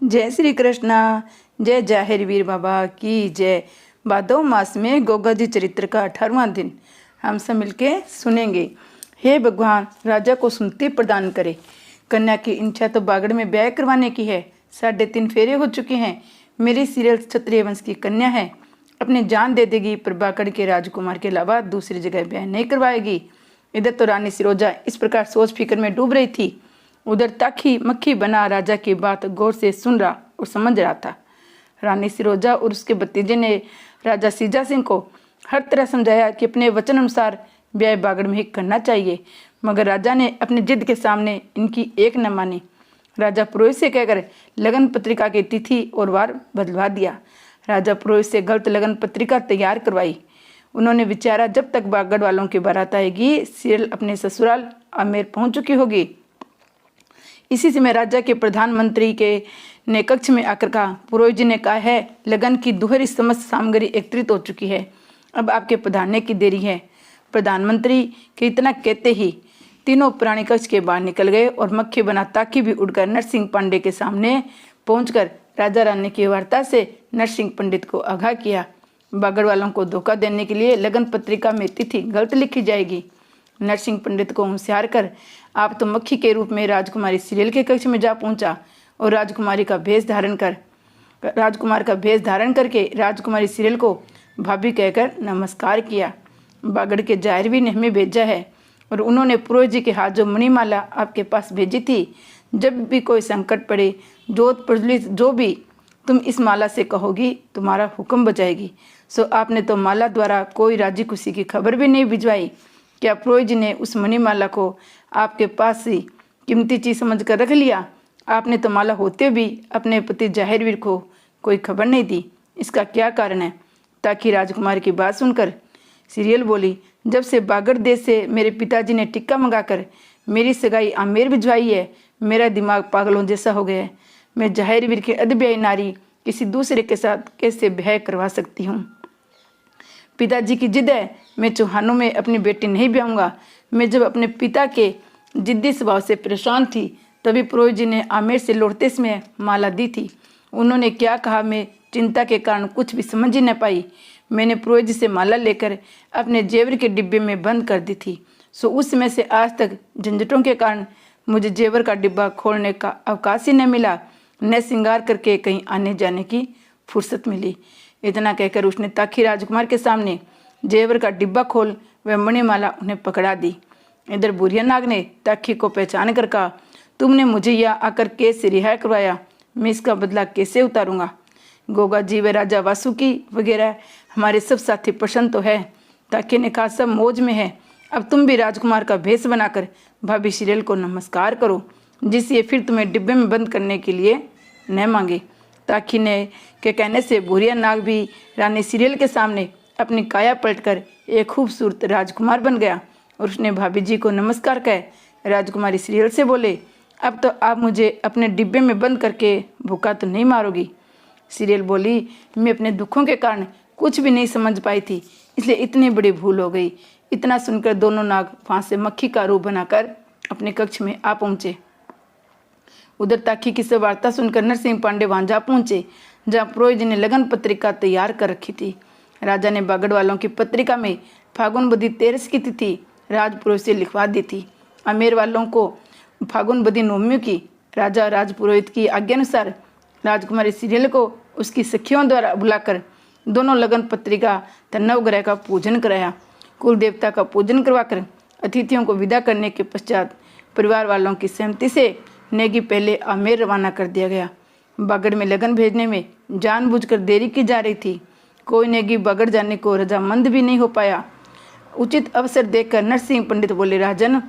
जय श्री कृष्णा। जय जाहिर वीर बाबा की जय। भादव मास में गोगा जी चरित्र का 18वां दिन हम सब मिलके सुनेंगे। हे भगवान, राजा को सुनते प्रदान करे। कन्या की इच्छा तो बागड़ में ब्याह करवाने की है। 3.5 फेरे हो चुके हैं। मेरी सीरियल क्षत्रिय वंश की कन्या है। अपनी जान दे देगी पर बागड़ के राजकुमार के अलावा दूसरी जगह ब्याह नहीं करवाएगी। इधर तो रानी सिरोजा इस प्रकार सोच फिक्र में डूब रही थी। उधर ताखी मक्खी बना राजा की बात गौर से सुन रहा और समझ रहा था। रानी सिरोजा और उसके भतीजे ने राजा सीजा सिंह को हर तरह समझाया कि अपने वचन अनुसार ब्याह बागड़ में ही करना चाहिए, मगर राजा ने अपनी जिद के सामने इनकी एक न मानी। राजा पुरोहित से कहकर लगन पत्रिका की तिथि और वार बदलवा दिया। राजा पुरोहित से गलत लगन पत्रिका तैयार करवाई। उन्होंने विचारा जब तक बागड़ वालों की बारात आएगी सीरियल अपने ससुराल आमेर पहुंच चुकी होगी। इसी समय राजा के प्रधानमंत्री के ने कक्ष में आकर कहा, पुरोहित जी ने कहा है लगन की दुहरी समस्त सामग्री एकत्रित हो चुकी है, अब आपके पधारने की देरी है। प्रधानमंत्री के इतना कहते ही तीनों प्राणी कक्ष के बाहर निकल गए और मक्खी बना ताकि भी उड़कर नरसिंह पांडे के सामने पहुंचकर राजा रानी की वार्ता से नरसिंह पंडित को आगाह किया। बागड़ वालों को धोखा देने के लिए लगन पत्रिका में तिथि गलत लिखी जाएगी। नरसिंह पंडित को होशियार कर आप तो मक्खी के रूप में राजकुमारी सीरियल के कक्ष में जा पहुंचा और राजकुमार का भेष धारण करके राजकुमारी सीरियल को भाभी कहकर नमस्कार किया। बागड़ के जाहिरवीर ने हमें भेजा है और उन्होंने पुरोहित जी के हाथ जो मणिमाला आपके पास भेजी थी, जब भी कोई संकट पड़े जोत प्रज्वलित जो भी तुम इस माला से कहोगी तुम्हारा हुक्म बचाएगी। सो आपने तो माला द्वारा कोई राजी खुशी की खबर भी नहीं भिजवाई। क्या पुरोहित जी ने उस मणिमाला को आपके पास ही कीमती चीज समझकर रख लिया? आपने तो माला होते भी अपने पति जाहिरवीर को कोई खबर नहीं दी। इसका क्या कारण है? ताकि राजकुमार की बात सुनकर सीरियल बोली, जब से बागड़ देश से मेरे पिताजी ने टिक्का मंगाकर मेरी सगाई आमेर भिजवाई है, मेरा दिमाग पागलों जैसा हो गया है। मैं जाहिरवीर के अधब्याई नारी किसी दूसरे के साथ कैसे ब्याह करवा सकती हूँ? पिताजी की जिद है, मैं चौहानों में अपनी बेटी नहीं ब्याहूंगा। मैं जब अपने पिता के जिद्दी स्वभाव से परेशान थी तभी पुरोहित जी ने आमेर से लौटते समय माला दी थी। उन्होंने क्या कहा मैं चिंता के कारण कुछ भी समझ ही न पाई। मैंने पुरोहित जी से माला लेकर अपने जेवर के डिब्बे में बंद कर दी थी। सो उस समय से आज तक झंझटों के कारण मुझे जेवर का डिब्बा खोलने का अवकाश ही न मिला, न श्रृंगार करके कहीं आने जाने की फुर्सत मिली। इतना कहकर उसने ताखी राजकुमार के सामने जेवर का डिब्बा खोल वह मणिमाला उन्हें पकड़ा दी। इधर बुढ़िया नाग ने ताखी को पहचान कर कहा, तुमने मुझे यहाँ आकर केस से रिहा करवाया, मैं इसका बदला कैसे उतारूंगा? गोगा जी व राजा वासुकी वगैरह हमारे सब साथी प्रसन्न तो है। ताकि ने कहा, सब मौज में है। अब तुम भी राजकुमार का भेष बनाकर भाभी सीरियल को नमस्कार करो, जिससे फिर तुम्हें डिब्बे में बंद करने के लिए न मांगे। ताकि ने के कहने से बुढ़िया नाग भी रानी सीरियल के सामने अपनी काया पलटकर एक खूबसूरत राजकुमार बन गया और उसने भाभी जी को नमस्कार कह राजकुमारी सीरियल से बोले, अब तो आप मुझे अपने डिब्बे में बंद करके भूखा तो नहीं मारोगी? सीरियल बोली, मैं अपने दुखों के कारण कुछ भी नहीं समझ पाई थी, इसलिए इतनी बड़ी भूल हो गई। इतना सुनकर दोनों नाग फांस से मक्खी का रूप बनाकर अपने कक्ष में आ पहुंचे। उधर ताखी की सब वार्ता सुनकर नरसिंह पांडे वहां जा पहुंचे जहाँ पुरोहित जी ने लगन पत्रिका तैयार कर रखी थी। राजा ने बागड़ वालों की पत्रिका में फागुन बदी 13 की तिथि राजपुरोहित से लिखवा दी थी। आमेर वालों को फागुन बदी नवमी की राजा राजपुरोहित की आज्ञानुसार राजकुमारी सीरियल को उसकी सखियों द्वारा बुलाकर दोनों लगन पत्रिका तथा नवग्रह का पूजन कराया। कुल देवता का पूजन करवाकर अतिथियों को विदा करने के पश्चात परिवार वालों की सहमति से नेगी पहले आमेर रवाना कर दिया गया। बागड़ में लगन भेजने में जानबूझकर देरी की जा रही थी। कोई नेगी बागड़ जाने को रजामंद भी नहीं हो पाया। उचित अवसर देखकर नरसिंह पंडित बोले, राजन,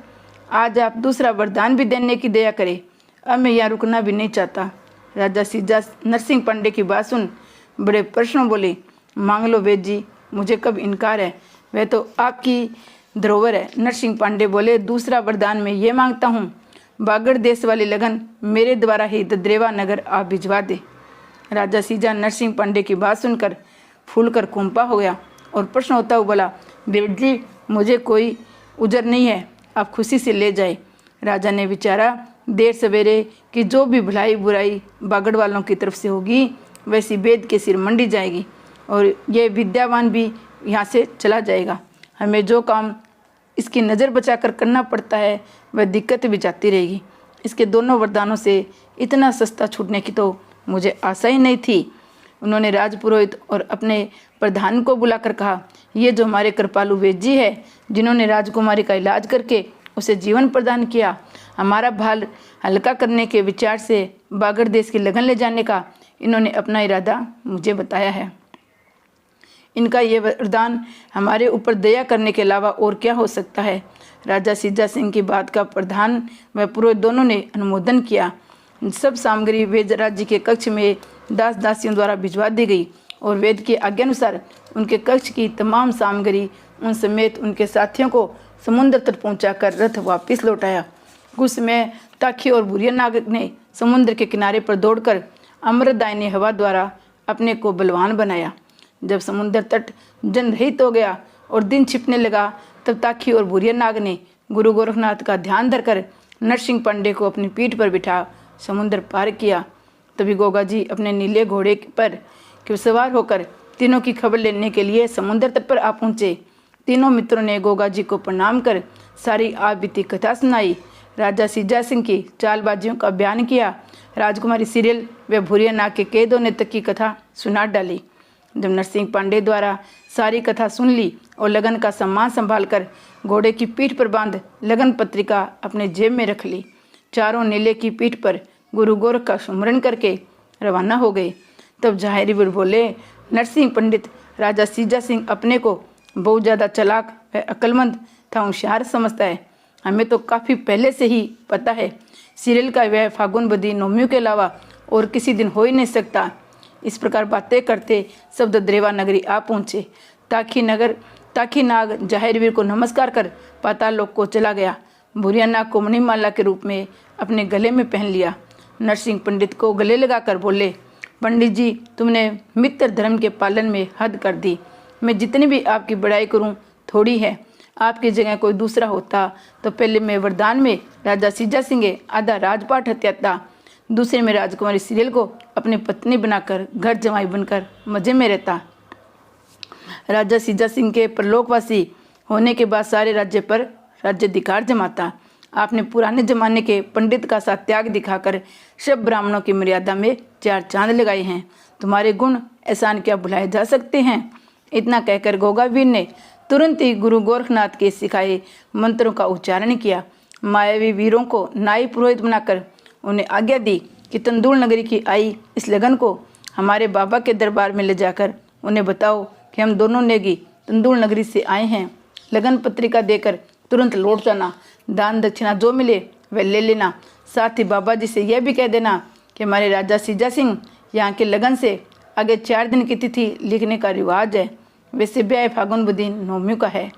आज आप दूसरा वरदान भी देने की दया करें, अब मैं यहाँ रुकना भी नहीं चाहता। राजा सीजा नरसिंह पांडे की बात सुन बड़े प्रश्न बोले, मांग लो वेद जी, मुझे कब इनकार है, वह तो आपकी धरोहर है। नरसिंह पांडे बोले, दूसरा वरदान मैं ये मांगता हूँ, बागड़ देश वाली लगन मेरे द्वारा ही दद्रेवा नगर आप भिजवा दे। राजा सीजा नरसिंह पांडे की बात सुनकर फूल कर कुंपा हो गया और प्रश्न होता हुआ बोला, वेद जी, मुझे कोई उजर नहीं है, आप खुशी से ले जाए। राजा ने विचारा देर सवेरे कि जो भी भलाई बुराई बागड़ वालों की तरफ से होगी वैसी वेद के सिर मंडी जाएगी और ये विद्यावान भी यहाँ से चला जाएगा। हमें जो काम इसकी नज़र बचाकर करना पड़ता है वह दिक्कत भी जाती रहेगी। इसके दोनों वरदानों से इतना सस्ता छूटने की तो मुझे आशा ही नहीं थी। उन्होंने राजपुरोहित और अपने प्रधान को बुलाकर कहा, ये जो हमारे कृपालु वेद जी है जिन्होंने राजकुमारी का इलाज करके उसे जीवन प्रदान किया, हमारा भार हल्का करने के विचार से बागड़ देश की लगन ले जाने का इन्होंने अपना इरादा मुझे बताया है। इनका ये वरदान हमारे ऊपर दया करने के अलावा और क्या हो सकता है। राजा सिज्जा सिंह की बात का प्रधान व पुरोहित दोनों ने अनुमोदन किया। सब सामग्री वेद राज्य के कक्ष में दास दासियों द्वारा भिजवा दी गई और वेद के आज्ञानुसार उनके कक्ष की तमाम सामग्री उन समेत उनके साथियों को समुद्र तक पहुंचाकर रथ वापस लौटाया। कुछ समय ताखी और बुरिया नाग ने समुद्र के किनारे पर दौड़कर अमृतदायिनी हवा द्वारा अपने को बलवान बनाया। जब समुद्र तट जन रहित हो गया और दिन छिपने लगा तब ताखी और बुरिया नाग ने गुरु गोरखनाथ का ध्यान धरकर नरसिंह पांडे को अपनी पीठ पर बिठा समुद्र पार किया। तभी गोगा जी अपने नीले घोड़े पर सवार होकर तीनों की खबर लेने के लिए समुद्र तट पर आ पहुंचे। तीनों मित्रों ने गोगा जी को प्रणाम कर सारी आप बीती कथा सुनाई। राजा सिज्जा सिंह की चालबाजियों का बयान किया। राजकुमारी सीरियल व भूरिया नाग के कैदों ने तक की कथा सुना डाली। जब नरसिंह पांडे द्वारा सारी कथा सुन ली और लगन का सम्मान संभालकर घोड़े की पीठ पर बांध लगन पत्रिका अपने जेब में रख ली, चारों नीले की पीठ पर गुरु गोरख का सुमरण करके रवाना हो गए। तब जहारीवीर बोले, नरसिंह पंडित राजा सिज्जा सिंह अपने को बहुत ज़्यादा चालाक व अक्लमंद था होशियार समझता है। हमें तो काफ़ी पहले से ही पता है सीरियल का वह फागुन बदी नौमियों के अलावा और किसी दिन हो ही नहीं सकता। इस प्रकार बातें करते सब दद्रेवा नगरी आ पहुँचे। ताखी नाग जहारीवीर को नमस्कार कर पाताल लोक को चला गया। भूरिया नाग को मणिमाला के रूप में अपने गले में पहन लिया। नरसिंह पंडित को गले लगाकर बोले, पंडित जी तुमने मित्र धर्म के पालन में हद कर दी। मैं जितनी भी आपकी बड़ाई करूं थोड़ी है। आपकी जगह कोई दूसरा होता तो पहले मैं वरदान में राजा सिज्जा सिंह आधा राजपाट हत्याता, दूसरे में राजकुमारी सीरियल को अपनी पत्नी बनाकर घर जमाई बनकर मजे में रहता। राजा सिज्जा सिंह के परलोकवासी होने के बाद सारे राज्य पर राज्याधिकार जमाता। आपने पुराने जमाने के पंडित का सा त्याग दिखाकर सब ब्राह्मणों की मर्यादा में चार चांद लगाए हैं। तुम्हारे गुण एहसान क्या भुलाए जा सकते हैं। इतना कहकर गोगावीर ने तुरंत ही गुरु गोरखनाथ के सिखाए मंत्रों का उच्चारण किया। मायावी वीरों को नाई पुरोहित बनाकर उन्हें आज्ञा दी कि तंदूल नगरी की आई इस लगन को हमारे बाबा के दरबार में ले जाकर उन्हें बताओ कि हम दोनों नेगी तंदूल नगरी से आए हैं। लगन पत्रिका देकर तुरंत लौट जाना। दान दक्षिणा जो मिले वह ले लेना। साथ ही बाबा जी से यह भी कह देना कि हमारे राजा सिज्जा सिंह यहाँ के लगन से आगे 4 दिन की तिथि लिखने का रिवाज है। वैसे ब्याह फागुन बदी नौमी का है।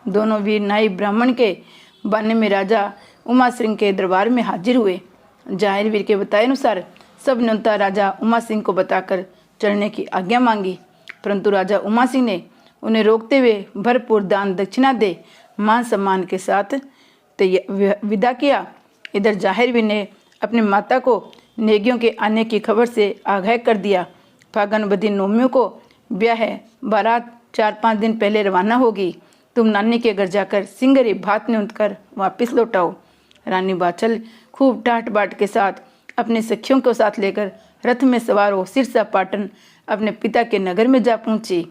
दोनों वीर नाई ब्राह्मण के बहाने में राजा उमा सिंह के दरबार में हाजिर हुए। जहारीवीर के बताए अनुसार सब न्योता राजा उमा सिंह को बताकर चढ़ने की आज्ञा मांगी, परंतु राजा उमा सिंह ने उन्हें रोकते हुए भरपूर दान दक्षिणा दे मान सम्मान के साथ विदा किया। इधर जहारीवीर ने अपनी माता को नेगियों के आने की खबर से आगाह कर दिया। फागुन बदी नौमियों को ब्याह है, बारात 4-5 दिन पहले रवाना होगी। तुम नानी के घर जाकर सिंगरी भात न्यूत कर वापस लौटाओ। रानी बाचल खूब टाट बाट के साथ अपने सखियों को साथ लेकर रथ में सवार हो सिरसा पाटन अपने पिता के नगर में जा पहुंची।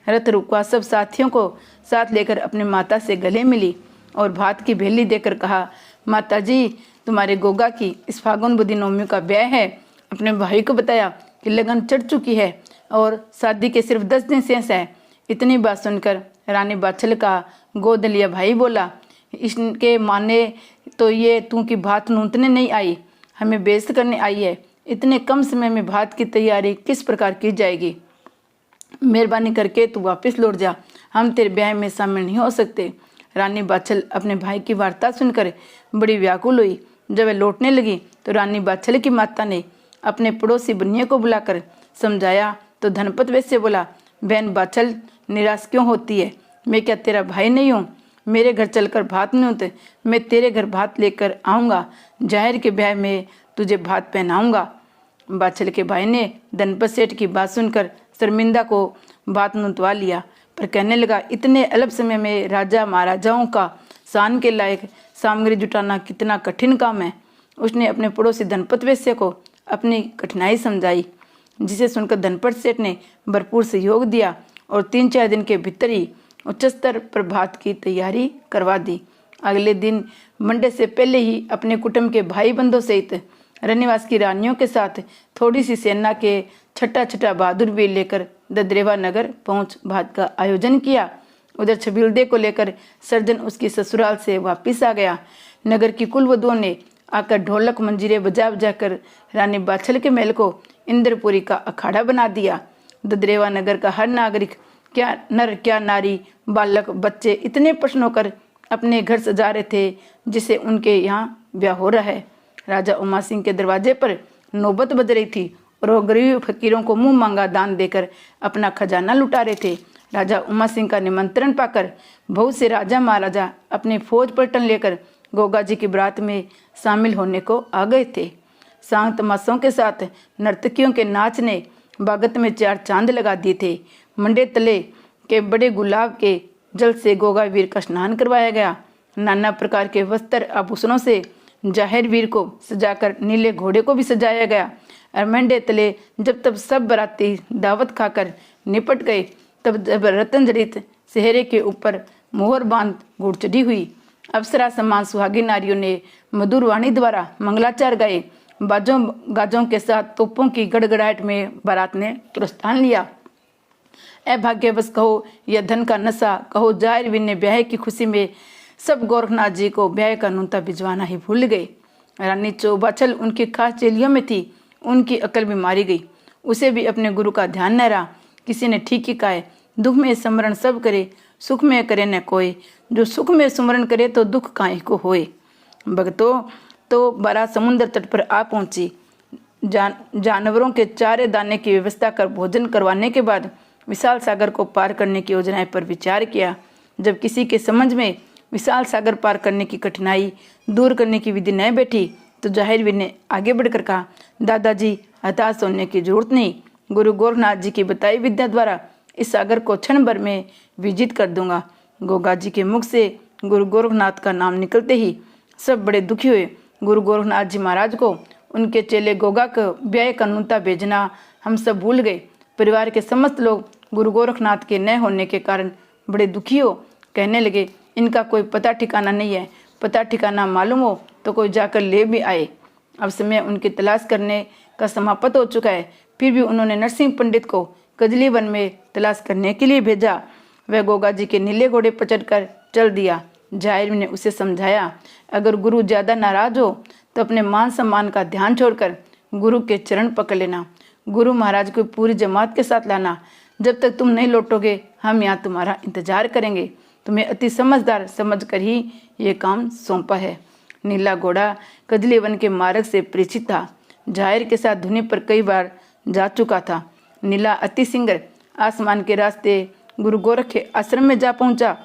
रथ रुकवा सब साथियों को साथ लेकर अपने माता से गले मिली और भात की भेली देकर कहा, माता जी तुम्हारे गोगा की इस फागुन बदी नौमी का ब्याह है। अपने भाई को बताया कि लगन चढ़ चुकी है और शादी के सिर्फ 10 दिन शेष है। इतनी बात सुनकर रानी बाछल का गोद लिया भाई बोला, इसके माने तो ये तू की भात नूतने नहीं आई, हमें बेइज्जत करने आई है। इतने कम समय में भात की तैयारी किस प्रकार की जाएगी। मेहरबानी करके तू वापस लौट जा, हम तेरे ब्याह में शामिल नहीं हो सकते। रानी बाछल अपने भाई की वार्ता सुनकर बड़ी व्याकुल हुई। जब वह लौटने लगी तो रानी बाछल की माता ने अपने पड़ोसी बनिया को बुलाकर समझाया तो धनपत वैसे बोला, बहन बाछल निराश क्यों होती है, मैं क्या तेरा भाई नहीं हूँ। मेरे घर चलकर भात नहीं होते, मैं तेरे घर भात लेकर आऊँगा। जाहिर के ब्याह में तुझे भात पहनाऊंगा। बाछल के भाई ने धनपत सेठ की बात सुनकर शर्मिंदा को बात नुतवा लिया, पर कहने लगा, इतने अल्प समय में राजा महाराजाओं का शान के लायक सामग्री जुटाना कितना कठिन काम है। उसने अपने पड़ोसी धनपत वैश्य को अपनी कठिनाई समझाई, जिसे सुनकर धनपत सेठ ने भरपूर सहयोग दिया और 3-4 दिन के भीतर ही उच्च स्तर पर भात की तैयारी करवा दी। अगले दिन मंडे से पहले ही अपने कुटुंब के भाई बंधुओं सहित रनिवास की रानियों के साथ थोड़ी सी सेना के छठा बहादुर भी लेकर ददरेवा नगर पहुंच भात का आयोजन किया। उधर छबीलदे को लेकर सर्जन उसकी ससुराल से वापिस आ गया। नगर की कुल वधुओं ने आकर ढोलक मंजीरे बजा बजाकर रानी बाछल के महल को इंद्रपुरी का अखाड़ा बना दिया। ददरेवा नगर का हर नागरिक, क्या नर क्या नारी, बालक बच्चे इतने प्रश्न होकर अपने घर सजा रहे थे जिसे उनके यहाँ ब्याह हो रहा है। राजा उमा सिंह के दरवाजे पर नौबत बज रही थी और वो गरीब फकीरों को मुंह मांगा दान देकर अपना खजाना लुटा रहे थे। राजा उमा सिंह का निमंत्रण पाकर बहुत से राजा महाराजा अपनी फौज पलटन लेकर गोगा जी की बारात में शामिल होने को आ गए थे। सांग तमाशों के साथ नर्तकियों के नाच ने बागत में 4 चांद लगा दिए थे। मंडे तले के बड़े गुलाब के जल से गोगा वीर का स्नान करवाया गया। नाना प्रकार के वस्त्र आभूषणों से जाहिर वीर को सजाकर नीले घोड़े को भी सजाया गया। और मंडे तले जब तब सब बराती दावत खाकर निपट गए, तब जब रतन जड़ित सेहरे के ऊपर मोहर बांध घुड़ चढ़ी हुई। अप्सरा समान सुहागी नारियों ने मधुर वाणी द्वारा मंगलाचार गाए। बाजों गाजों के साथ तोपों की गड़गड़ाहट में बारात ने प्रस्थान लिया। अभाग्यवश कहो या धन का नशा कहो, जाहिर वीर ने ब्याह की खुशी में सब गोरखनाथ जी को ब्याह का नुंता भिजवाना ही भूल गए। रानी चौबाछल उनकी खास चेलियों में थी, उनकी अकल भी मारी गई। उसे भी अपने गुरु का ध्यान न रहा। किसी ने ठीक ही कहा है, दुख में स्मरण सब करे, सुख में करे न कोई। जो सुख में स्मरण करे तो दुख काहे को होए। भगतों तो बारात समुद्र तट पर आ पहुंची। जानवरों के चारे दाने की व्यवस्था कर भोजन करवाने के बाद विशाल सागर को पार करने की योजनाएं पर विचार किया। जब किसी के समझ में विशाल सागर पार करने की कठिनाई दूर करने की विधि न बैठी, तो जाहिर वीर ने आगे बढ़कर कहा, दादाजी हताश होने की जरूरत नहीं। गुरु गोरखनाथ जी की बताई विद्या द्वारा इस सागर को क्षण भर में विजित कर दूंगा। गोगा जी के मुख से गुरु गोरखनाथ का नाम निकलते ही सब बड़े दुखी हुए। गुरु गोरखनाथ जी महाराज को उनके चेले गोगा को ब्याह का नुंता भेजना हम सब भूल गए। परिवार के समस्त लोग गुरु गोरखनाथ के न होने के कारण बड़े दुखी हो। कहने लगे, इनका कोई पता ठिकाना नहीं है, पता ठिकाना मालूम हो तो कोई जाकर ले भी आए। अब समय उनकी तलाश करने का समाप्त हो चुका है। फिर भी उन्होंने नरसिंह पंडित को कजली वन में तलाश करने के लिए भेजा। वह गोगा जी के नीले घोड़े पर चढ़कर चल दिया। जाहिर ने उसे समझाया, अगर गुरु ज्यादा नाराज हो तो अपने मान सम्मान का ध्यान छोड़कर गुरु के चरण पकड़ लेना। गुरु महाराज को पूरी जमात के साथ लाना। जब तक तुम नहीं लौटोगे हम यहाँ तुम्हारा इंतजार करेंगे। तुम्हें अति समझदार समझकर ही ये काम सौंपा है। नीला घोड़ा कजली वन के मार्ग से परिचित था। जाहिर के साथ धुनी पर कई बार जा चुका था। नीला अति सिंगर आसमान के रास्ते गुरु गोरख के आश्रम में जा पहुंचा।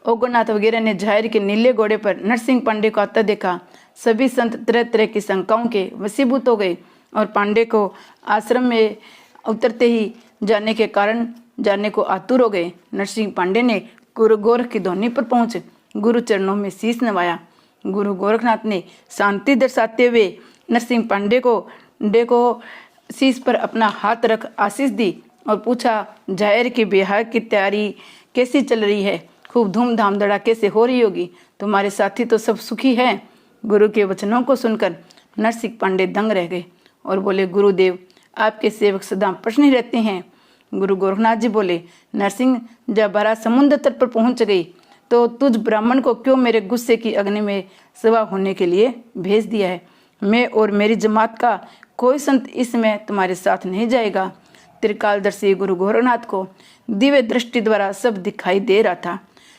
ओगोनाथ वगैरह ने जाहिर के नीले घोड़े पर नरसिंह पांडे को आता देखा। सभी संत तरह तरह की शंकाओं के वशीभूत हो गए और पांडे को आश्रम में उतरते ही जाने को आतुर हो गए। नरसिंह पांडे ने गुरु गोरख की ध्वनि पर पहुंच गुरु चरणों में शीश नवाया। गुरु गोरखनाथ ने शांति दर्शाते हुए नरसिंह पांडे को शीश पर अपना हाथ रख आशीष दी और पूछा, जाहिर की ब्याह की तैयारी कैसी चल रही है? खूब धूमधाम धड़ाके से हो रही होगी। तुम्हारे साथी तो सब सुखी हैं। गुरु के वचनों को सुनकर नरसिंह पांडे दंग रह गए और बोले, गुरुदेव आपके सेवक सदा प्रश्न ही रहते हैं। गुरु गोरखनाथ जी बोले, नरसिंह जब बारात समुद्र तट पर पहुंच गई तो तुझ ब्राह्मण को क्यों मेरे गुस्से की अग्नि में सवा होने के लिए भेज दिया है? मैं और मेरी जमात का कोई संत इसमें तुम्हारे साथ नहीं जाएगा। त्रिकालदर्शी गुरु गोरखनाथ को दिव्य दृष्टि द्वारा सब दिखाई दे रहा था।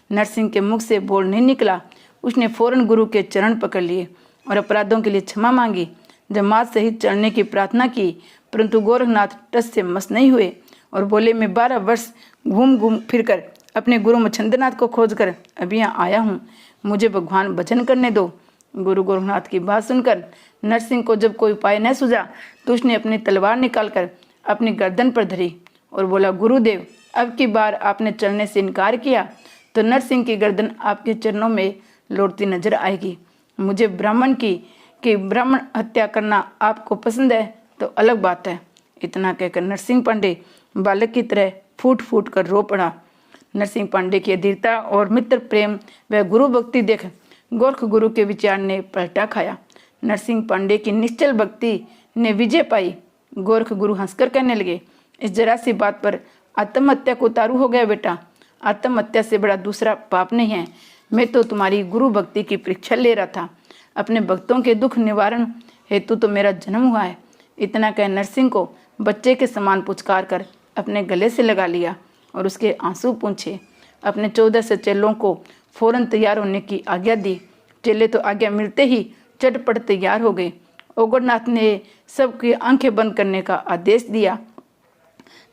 नरसिंह के मुख से बोल नहीं निकला। उसने फौरन गुरु के चरण पकड़ लिए और अपराधों के लिए क्षमा मांगी। जमात सहित चलने की प्रार्थना की, परंतु गोरखनाथ टस से मस नहीं हुए और बोले, मैं 12 वर्ष घूम फिर कर अपने गुरु मच्छिंद्रनाथ को खोजकर अभी यहाँ आया हूँ। मुझे भगवान भजन करने दो। गुरु गोरखनाथ की बात सुनकर नरसिंह को जब कोई उपाय न सूझा तो उसने अपनी तलवार निकालकर अपनी गर्दन पर धरी और बोला, गुरुदेव, अब की बार आपने चलने से इनकार किया तो नरसिंह की गर्दन आपके चरणों में लौटती नजर आएगी। मुझे ब्राह्मण हत्या करना आपको पसंद है तो अलग बात है। इतना कहकर नरसिंह पांडे बालक की तरह फूट फूट कर रो पड़ा। नरसिंह पांडे की अधीरता और मित्र प्रेम व गुरु भक्ति देख गोरख गुरु के विचार ने पलटा खाया। नरसिंह पांडे की निश्चल भक्ति ने विजय पाई। गोरख गुरु हंसकर कहने लगे, इस जरा सी बात पर आत्महत्या को उतारू हो गया बेटा। आत्महत्या से बड़ा दूसरा पाप नहीं है। मैं तो तुम्हारी गुरु भक्ति की परीक्षा ले रहा था। अपने भक्तों के दुख निवारण हेतु तो मेरा जन्म हुआ है। इतना कह नरसिंह को बच्चे के समान पुचकार कर अपने गले से लगा लिया और उसके आंसू पूंछे। अपने 14 चेलों को फौरन तैयार होने की आज्ञा दी। चेले तो आज्ञा मिलते ही चटपट तैयार हो गए। ओगरनाथ ने सबकी आंखें बंद करने का आदेश दिया।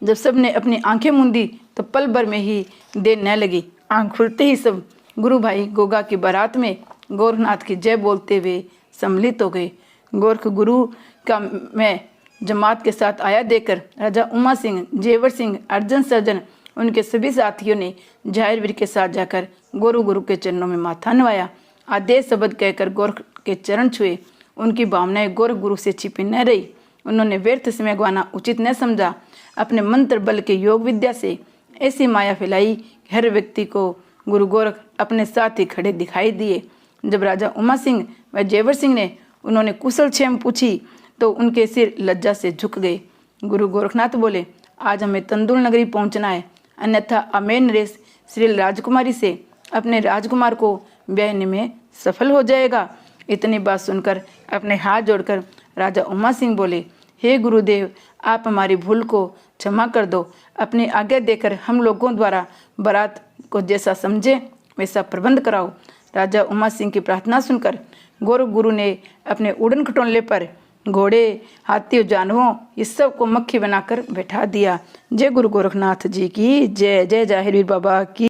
जब सब ने अपनी आंखें मूंदी तो पल भर में ही देर न लगी। आंख खुलते ही सब गुरु भाई गोगा की बारात में गोरखनाथ की जय बोलते हुए सम्मिलित हो गए। गोरख गुरु का मैं जमात के साथ आया देखकर राजा उमा सिंह, जेवर सिंह, अर्जन सर्जन उनके सभी साथियों ने जाहिर के साथ जाकर गुरु के चरणों में माथा नवाया। आदेश शब्द कहकर गोरख के चरण छुए। उनकी भावनाएं गोरख गुरु से छिपी न रही। उन्होंने व्यर्थ समय गवाना उचित न समझा। अपने मंत्र बल के योग विद्या से ऐसी माया फैलाई कि हर व्यक्ति को गुरु गोरख अपने साथ ही खड़े दिखाई दिए। जब राजा उमा सिंह व जेवर सिंह ने उन्होंने कुशल क्षेम पूछी तो उनके सिर लज्जा से झुक गए। गुरु गोरखनाथ बोले, आज हमें तंदुल नगरी पहुंचना है, अन्यथा अमेर नरेश श्री राजकुमारी से अपने राजकुमार को ब्याहने में सफल हो जाएगा। इतनी बात सुनकर अपने हाथ जोड़कर राजा उमा सिंह बोले, हे गुरुदेव, आप हमारी भूल को क्षमा कर दो। अपनी आज्ञा देकर हम लोगों द्वारा बारात को जैसा समझे वैसा प्रबंध कराओ। राजा उमा सिंह की प्रार्थना सुनकर गोरख गुरु ने अपने उड़न खटोले पर घोड़े, हाथी और जानवरों इस सब को मक्खी बनाकर बैठा दिया। जय गुरु गोरखनाथ जी की जय। जय जाहिर बाबा की।